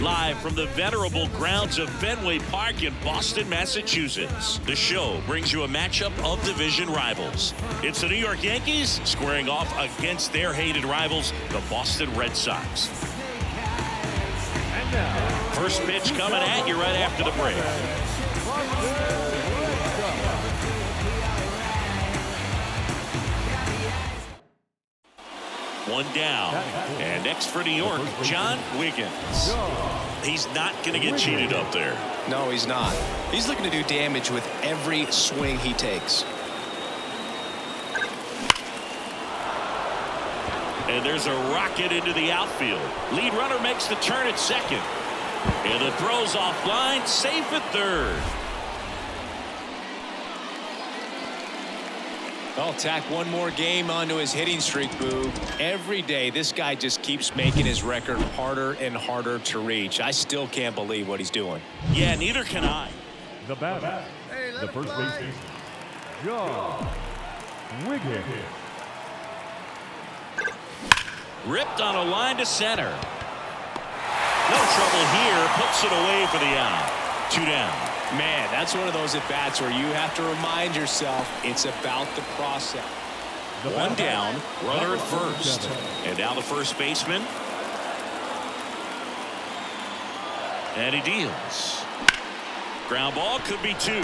Live from the venerable grounds of Fenway Park in Boston, Massachusetts, the show brings you a matchup of division rivals. It's the New York Yankees squaring off against their hated rivals, the Boston Red Sox. First pitch coming at you right after the break. One down. And next for New York, John Wiggins. He's not going to get cheated up there. No, he's not. He's looking to do damage with every swing he takes. And there's a rocket into the outfield. Lead runner makes the turn at second. And the throw's offline, safe at third. I'll tack one more game onto his hitting streak, Boog. Every day, this guy just keeps making his record harder and harder to reach. I still can't believe what he's doing. Yeah, neither can I. The batter, the first baseman, John Wiggins. Ripped on a line to center. No trouble here. Puts it away for the out. 2 down. Man, that's one of those at-bats where you have to remind yourself it's about the process. One down, runner at first. And now the first baseman. And he deals. Ground ball, could be 2.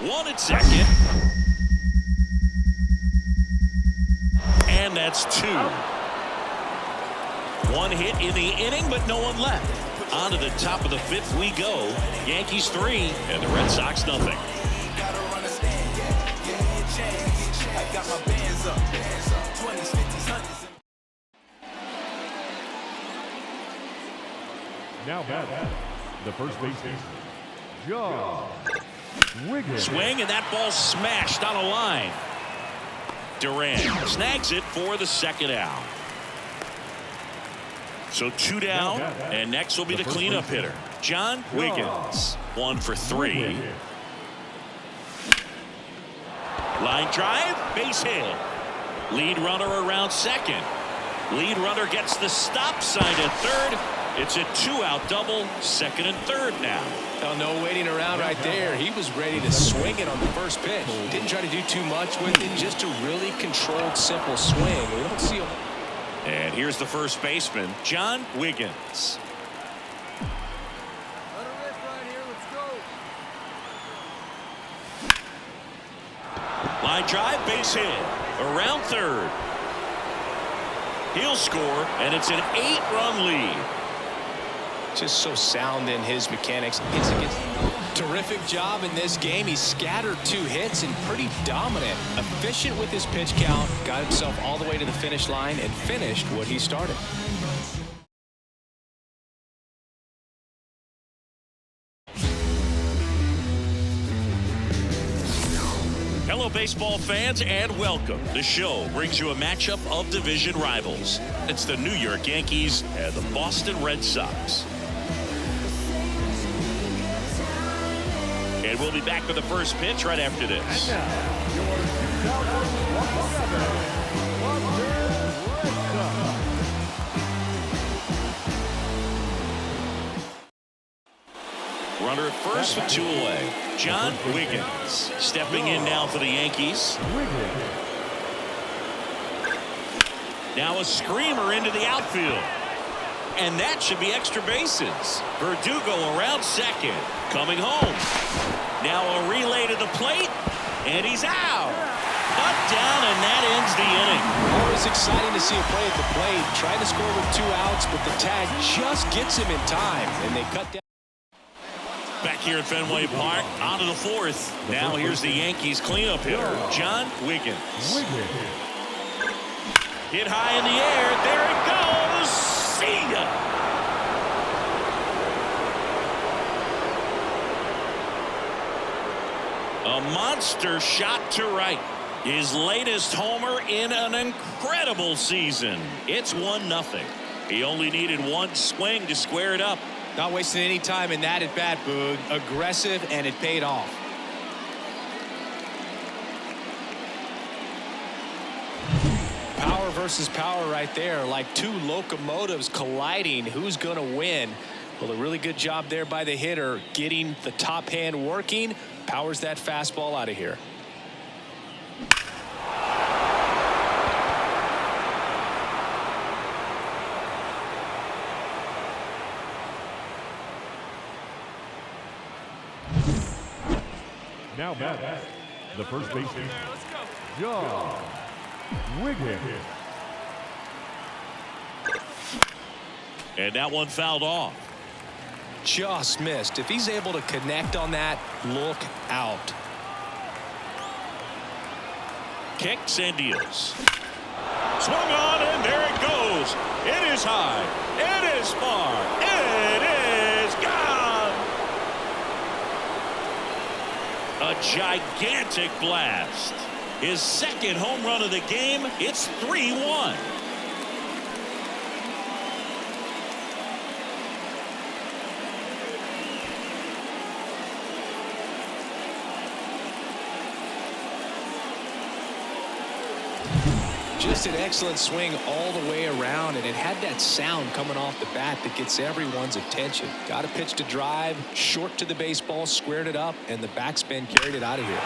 1 at second. And that's 2. 1 hit in the inning, but no one left. On to the top of the 5th we go. Yankees 3 and the Red Sox nothing. Now batting, the first baseman, John Wiggins. Swing, and that ball smashed on a line. Durant snags it for the second out. So 2 down, and next will be the cleanup hitter, John Wiggins. 1 for 3. Line drive, base hit. Lead runner around second. Lead runner gets the stop sign at third. It's a 2-out double, second and third now. Oh, no waiting around right there. He was ready to swing it on the first pitch. Didn't try to do too much with it. Just a really controlled, simple swing. We don't see him. And here's the first baseman, John Wiggins. Line drive, base hit. Around third. He'll score, and it's an 8-run lead. Just so sound in his mechanics. Terrific job in this game. He scattered 2 hits and pretty dominant. Efficient with his pitch count. Got himself all the way to the finish line and finished what he started. Hello, baseball fans, and welcome. The show brings you a matchup of division rivals. It's the New York Yankees and the Boston Red Sox. And we'll be back with the first pitch right after this. And now, your 2007 Red Sox. Runner at first with 2 away. John Wiggins stepping in now for the Yankees. Now a screamer into the outfield. And that should be extra bases. Verdugo around second. Coming home. Now a relay to the plate. And he's out. Up, down, and that ends the inning. Always exciting to see a play at the plate. Trying to score with 2 outs, but the tag just gets him in time. And they cut down. Back here at Fenway Park, on to the 4th. Now here's the Yankees cleanup hitter, John Wiggins. Hit high in the air. There it goes. See ya. A monster shot to right. His latest homer in an incredible season. It's 1-0. He only needed 1 swing to square it up. Not wasting any time in that at-bat, Boog. Aggressive, and it paid off. Power versus versus power right there, like two locomotives colliding. Who's going to win? Well, a really good job there by the hitter, getting the top hand working, powers that fastball out of here. Now bat, the first baseman, John Wiggins. And that one fouled off. Just missed. If he's able to connect on that, look out. Kicks and deals. Swung on, and there it goes. It is high. It is far. It is gone. A gigantic blast. His second home run of the game. It's 3-1. Just an excellent swing all the way around, and it had that sound coming off the bat that gets everyone's attention. Got a pitch to drive, short to the baseball, squared it up, and the backspin carried it out of here.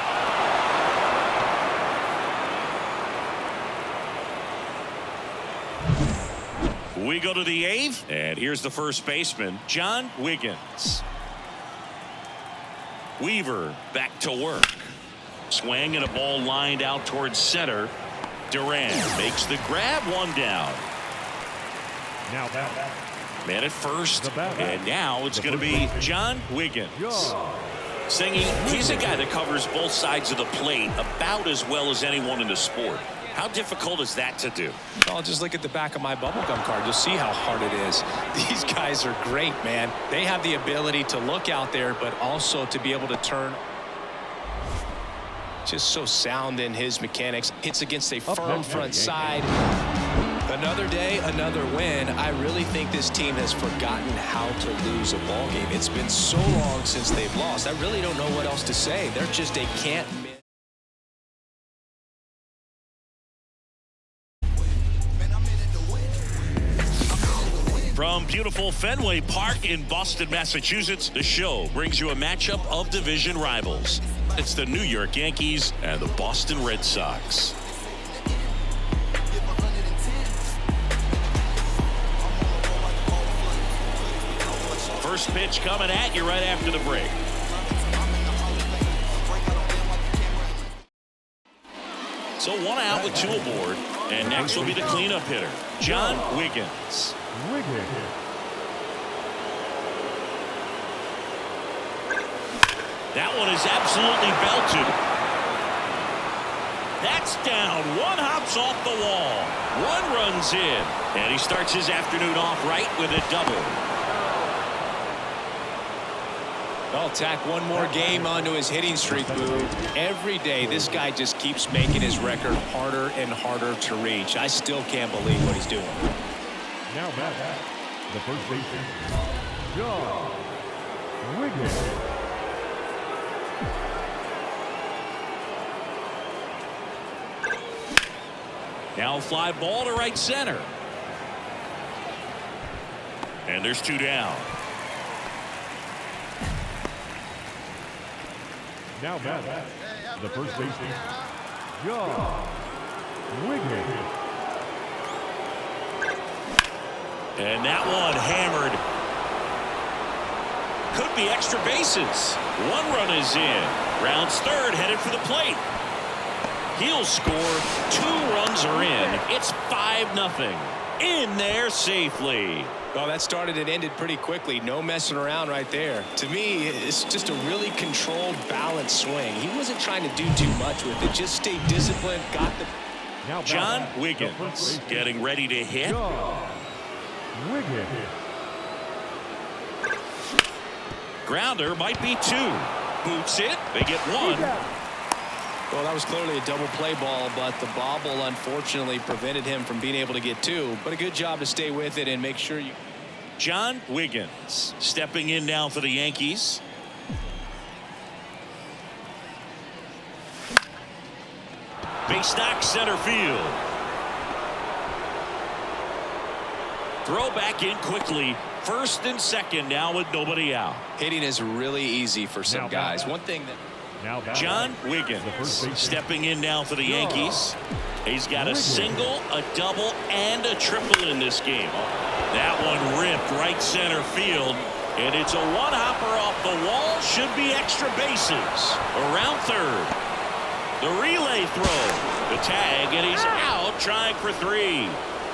We go to the eighth, and here's the first baseman, John Wiggins. Weaver back to work. Swing and a ball lined out towards center. Duran makes the grab, one down. Now bat. Man at first, and now it's going to be John Wiggins. Singing, he's a guy that covers both sides of the plate about as well as anyone in the sport. How difficult is that to do? Well, just look at the back of my bubblegum card. You'll see how hard it is. These guys are great, man. They have the ability to look out there, but also to be able to turn. Just so sound in his mechanics. Hits against a firm front side. Another day, another win. I really think this team has forgotten how to lose a ball game. It's been so long since they've lost. I really don't know what else to say. They're just a can't miss. From beautiful Fenway Park in Boston, Massachusetts, the show brings you a matchup of division rivals. It's the New York Yankees and the Boston Red Sox. First pitch coming at you right after the break. So one out with two aboard, and next will be the cleanup hitter, John Wiggins. That one is absolutely belted. That's down. One hops off the wall. One runs in. And he starts his afternoon off right with a double. Well, tack one more game onto his hitting streak, Boo. Every day, this guy just keeps making his record harder and harder to reach. I still can't believe what he's doing. Now back, the first baseman, John Wiggins. Now fly ball to right center. And there's two down. Now back, the first baseman, John Wiggins. And that one hammered. Could be extra bases. One run is in. Rounds third, headed for the plate. He'll score. Two runs are in. It's 5-0. In there safely. Well, that started and ended pretty quickly. No messing around right there. To me, it's just a really controlled, balanced swing. He wasn't trying to do too much with it. Just stay disciplined, got the... John Wiggins getting ready to hit. John Wiggins. Grounder might be two. Boots it. They get one. Well, that was clearly a double play ball, but the bobble unfortunately prevented him from being able to get two. But a good job to stay with it and make sure you... John Wiggins stepping in now for the Yankees. Base knock center field. Throw back in quickly. First and second now with nobody out. Hitting is really easy for some guys. One thing that John Wiggins stepping in now for the Yankees. He's got a single, a double, and a triple in this game. That one ripped right center field. And it's a one-hopper off the wall. Should be extra bases. Around third. The relay throw. The tag, and he's out trying for 3.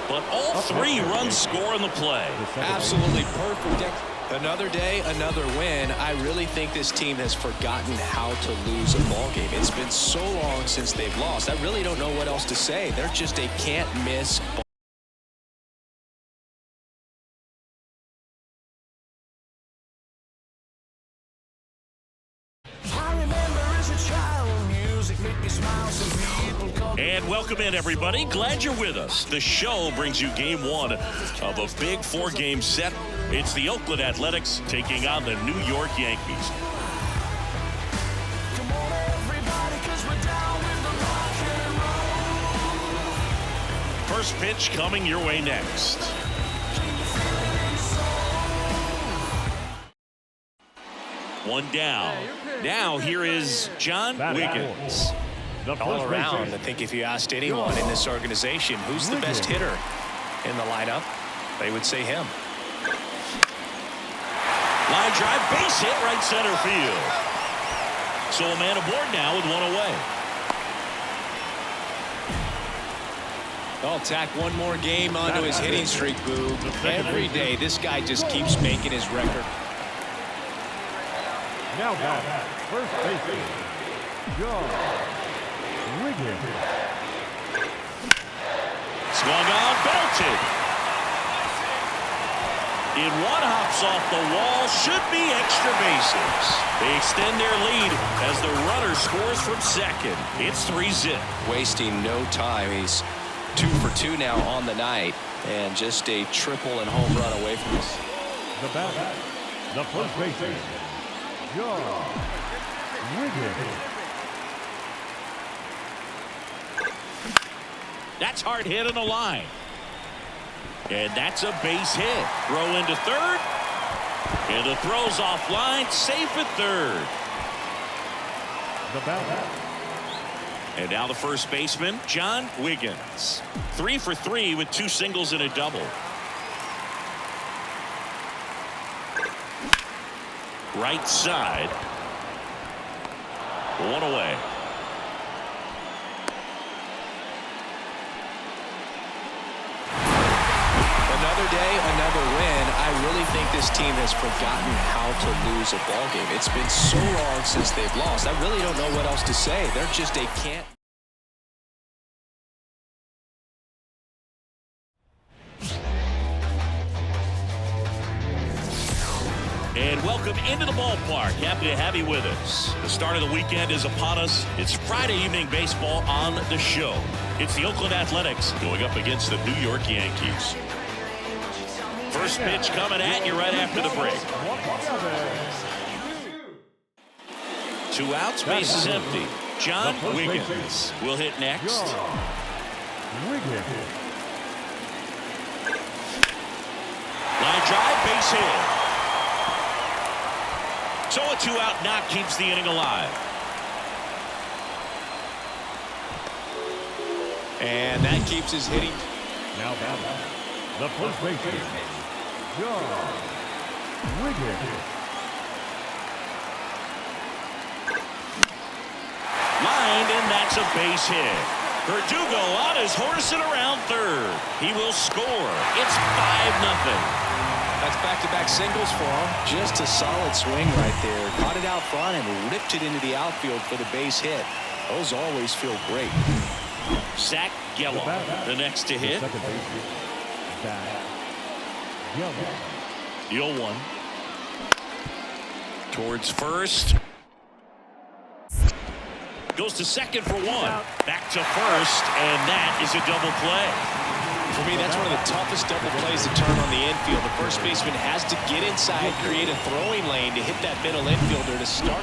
But all 3 runs score in the play. Absolutely perfect. Another day, another win. I really think this team has forgotten how to lose a ball game. It's been so long since they've lost. I really don't know what else to say. They're just a can't-miss ball. And welcome in, everybody. Glad you're with us. The show brings you game 1 of a big 4-game set. It's the Oakland Athletics taking on the New York Yankees. First pitch coming your way next. One down. Now here is John Wiggins. All around, I think if you asked anyone in this organization who's the best hitter in the lineup, they would say him. Line drive, base hit, right center field. So a man aboard now with 1 away. I'll tack one more game onto his hitting streak, Boo. Every day, this guy just keeps making his record. Now back, first baseman, John Wiggins. Swung on, belted. In one, hops off the wall, should be extra bases. They extend their lead as the runner scores from second. It's 3-zip. Wasting no time. He's 2 for 2 now on the night, and just a triple and home run away from us. The batter, the first baseman, John Wiggins. That's hard hit in the line. And that's a base hit. Throw into third. And the throw's offline. Safe at third. The batter. And now the first baseman, John Wiggins. 3 for 3 with 2 singles and a double. Right side. 1 away. Another day, another win. I really think this team has forgotten how to lose a ball game. It's been so long since they've lost. I really don't know what else to say. They're just a can't. And welcome into the ballpark. Happy to have you with us. The start of the weekend is upon us. It's Friday evening baseball on the show. It's the Oakland Athletics going up against the New York Yankees. First pitch coming at you right after the break. 2 outs, base is empty. John Wiggins will hit next. Line drive, base hit. So a 2-out knock keeps the inning alive. And that keeps his hitting. Now batting, the first baseman, John Wiggins. Lined, and that's a base hit. Verdugo on his horse and around third. He will score. It's 5-0. That's back-to-back singles for him. Just a solid swing right there. Caught it out front and ripped it into the outfield for the base hit. Those always feel great. Zach Gallo, the next to hit. Second baseman, Zach Gallo. The 0-1. Towards first. Goes to second for 1. Back to first, and that is a double play. For me, that's one of the toughest double plays to turn on the infield. The first baseman has to get inside, create a throwing lane to hit that middle infielder to start.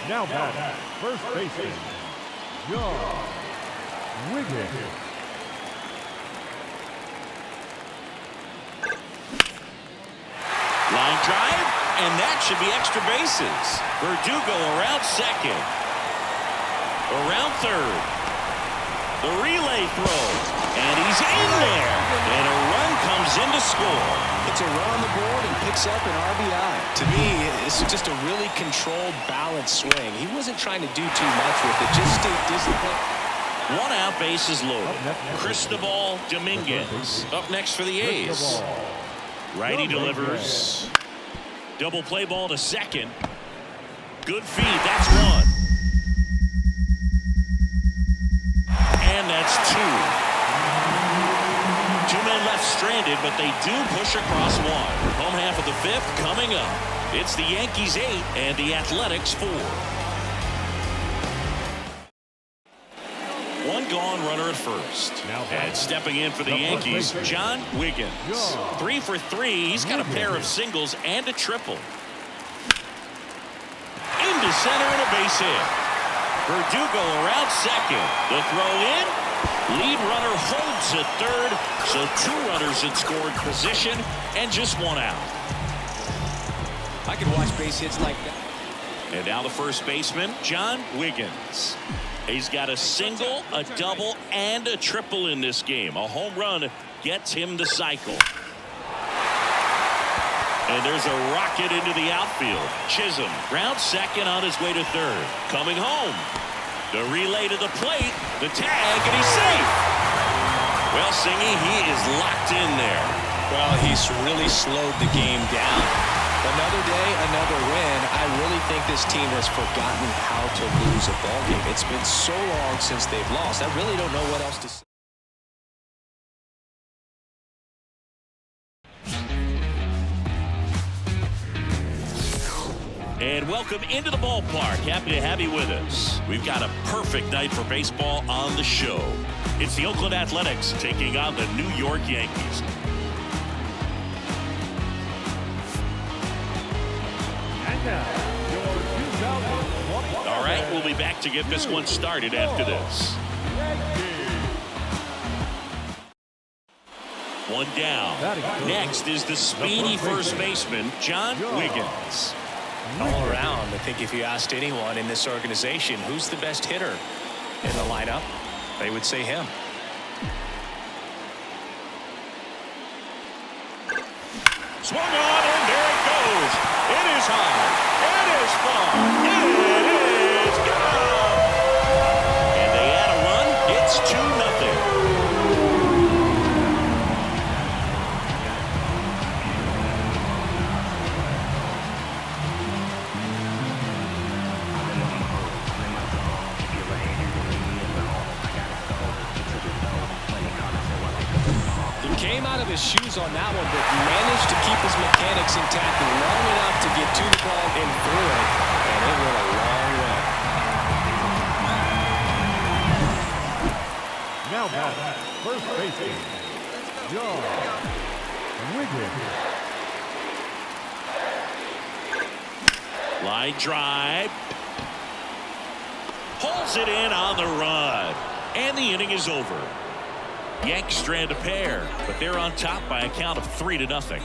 Now back, first baseman, John Wiggins. Line drive, and that should be extra bases. Verdugo around second. Around third. The relay throw. And he's in there. And a run comes in to score. It's a run on the board and picks up an RBI. To me, it's just a really controlled, balanced swing. He wasn't trying to do too much with it. Just stay disciplined. One out, bases loaded. Cristobal Dominguez up next for the A's. Righty delivers. Double play ball to second. Good feed. That's one. And that's two. Two men left stranded, but they do push across one. Home half of the fifth coming up. It's the Yankees 8 and the Athletics 4. One gone, runner at first. And stepping in for the Yankees, John Wiggins. 3 for 3. He's got a pair of singles and a triple. Into center and a base hit. Verdugo around second. The throw in. Lead runner holds at third. So two runners in scoring position and just one out. I could watch base hits like that. And now the first baseman, John Wiggins. He's got a single, a double, and a triple in this game. A home run gets him the cycle. And there's a rocket into the outfield. Chisholm, round second on his way to third. Coming home. The relay to the plate. The tag, and he's safe. Well, Singy, he is locked in there. Well, he's really slowed the game down. Another day, another win. I really think this team has forgotten how to lose a ball game. It's been so long since they've lost. I really don't know what else to say. And welcome into the ballpark. Happy to have you with us. We've got a perfect night for baseball on the show. It's the Oakland Athletics taking on the New York Yankees. All right, we'll be back to get this one started after this. One down. Next is the speedy first baseman, John Wiggins. All around, I think if you asked anyone in this organization who's the best hitter in the lineup, they would say him. Swung on, and there it goes. It is high. It is far. It is gone. And they add a run. It's 2-0. Came out of his shoes on that one, but managed to keep his mechanics intact long enough to get to the ball and through it, and it went a long way. Now back, first baseman, John Wiggins. Line drive. Pulls it in on the run. And the inning is over. Yanks strand a pair, but they're on top by a count of 3-0.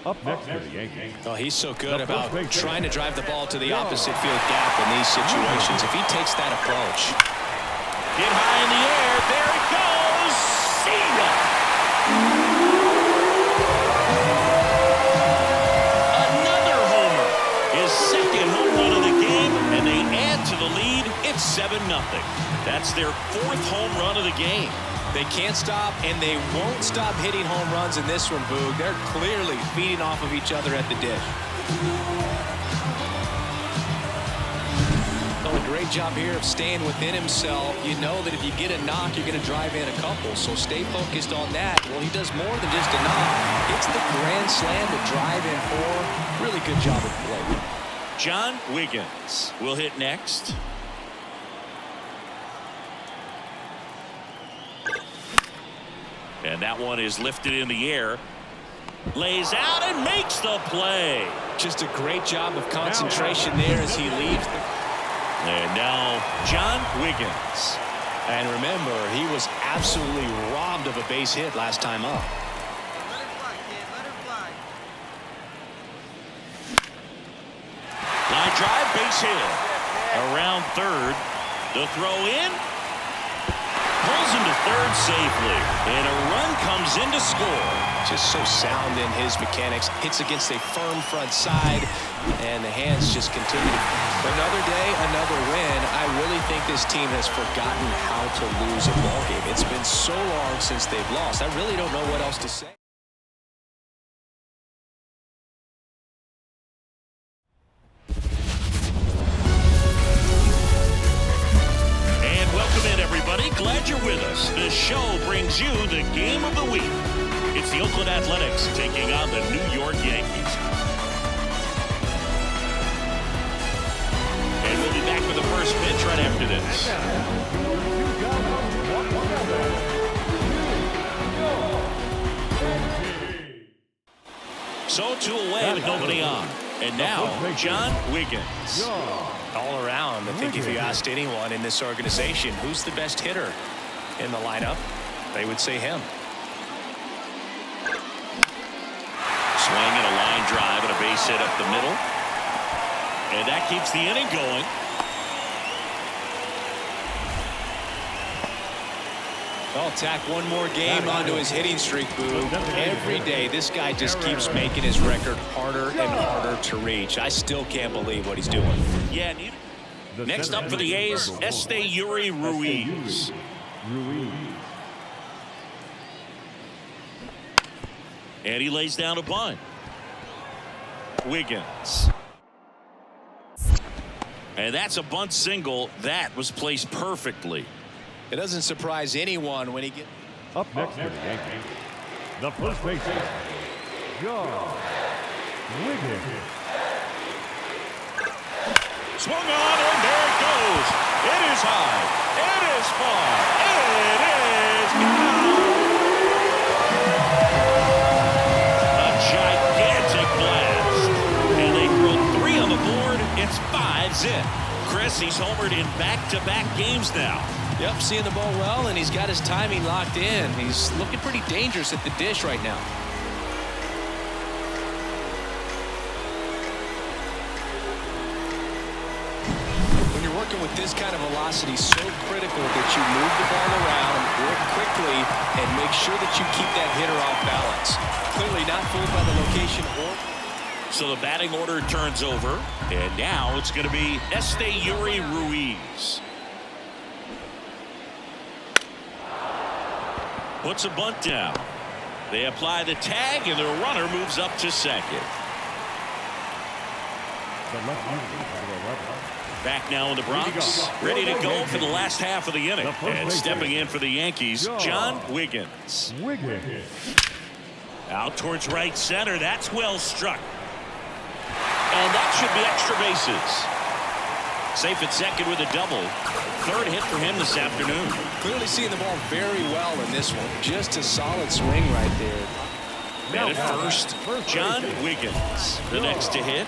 Up next for the Yankees. Oh, he's so good about trying to drive the ball to the opposite field gap in these situations. If he takes that approach. Get high in the air. There it goes. See ya. Another homer. His second home run of the game, and they add to the lead. It's 7-0. That's their fourth home run of the game. They can't stop, and they won't stop hitting home runs in this one, Boog. They're clearly feeding off of each other at the dish. Well, a great job here of staying within himself. You know that if you get a knock, you're going to drive in a couple, so stay focused on that. Well, he does more than just a knock. It's the grand slam to drive in for. Really good job at the plate. John Wiggins will hit next. And that one is lifted in the air. Lays out and makes the play. Just a great job of concentration there as he leaves. And now John Wiggins. And remember, he was absolutely robbed of a base hit last time up. Let her fly, kid. Let her fly. Line drive, base hit. Around third. The throw in. Pulls him to third safely. And a run comes in to score. Just so sound in his mechanics. Hits against a firm front side. And the hands just continue. Another day, another win. I really think this team has forgotten how to lose a ball game. It's been so long since they've lost. I really don't know what else to say. And welcome in, everybody. Glad you're with us. The show brings you the game of the week. It's the Oakland Athletics taking on the New York Yankees. And we'll be back with the first pitch right after this. So 2 away with nobody on. And now, John Wiggins. All around, I think if you asked anyone in this organization who's the best hitter in the lineup, they would say him. Swing and a line drive and a base hit up the middle. And that keeps the inning going. I'll tack one more game onto his hitting streak, Boo. Every day, this guy just keeps making his record harder and harder to reach. I still can't believe what he's doing. Yeah. Next up for the A's, Esteury Ruiz. And he lays down a bunt. Wiggins. And that's a bunt single. That was placed perfectly. It doesn't surprise anyone when he gets... Up next for the Yankees, the first baseman, John Wiggins. Swung on, and there it goes. It is high. It is far. It is gone. A gigantic blast. And they throw 3 on the board. It's 5 zip. Chris, he's homered in back-to-back games now. Yep, seeing the ball well, and he's got his timing locked in. He's looking pretty dangerous at the dish right now. When you're working with this kind of velocity, so critical that you move the ball around, work quickly, and make sure that you keep that hitter off balance. Clearly not fooled by the location or... So the batting order turns over, and now it's going to be Esteury Ruiz. Puts a bunt down. They apply the tag, and the runner moves up to second. Back now in the Bronx, ready to go for the last half of the inning. And stepping in for the Yankees, John Wiggins. Out towards right center. That's well struck. And that should be extra bases. Safe at second with a double. Third hit for him this afternoon. Clearly seeing the ball very well in this one. Just a solid swing right there. And at first, John Wiggins. The next to hit.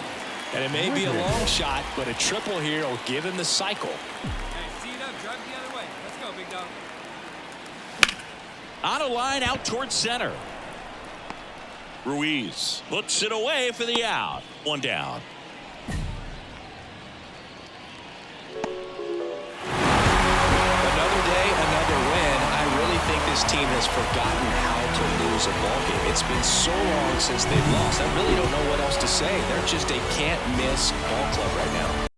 And it may be a long shot, but a triple here will give him the cycle. Hey, see it up. Drive it the other way. Let's go, big dog. On a line out towards center. Ruiz puts it away for the out. 1 down. Another day, another win. I really think this team has forgotten how to lose a ball game. It's been so long since they've lost. I really don't know what else to say. They're just a can't-miss ball club right now.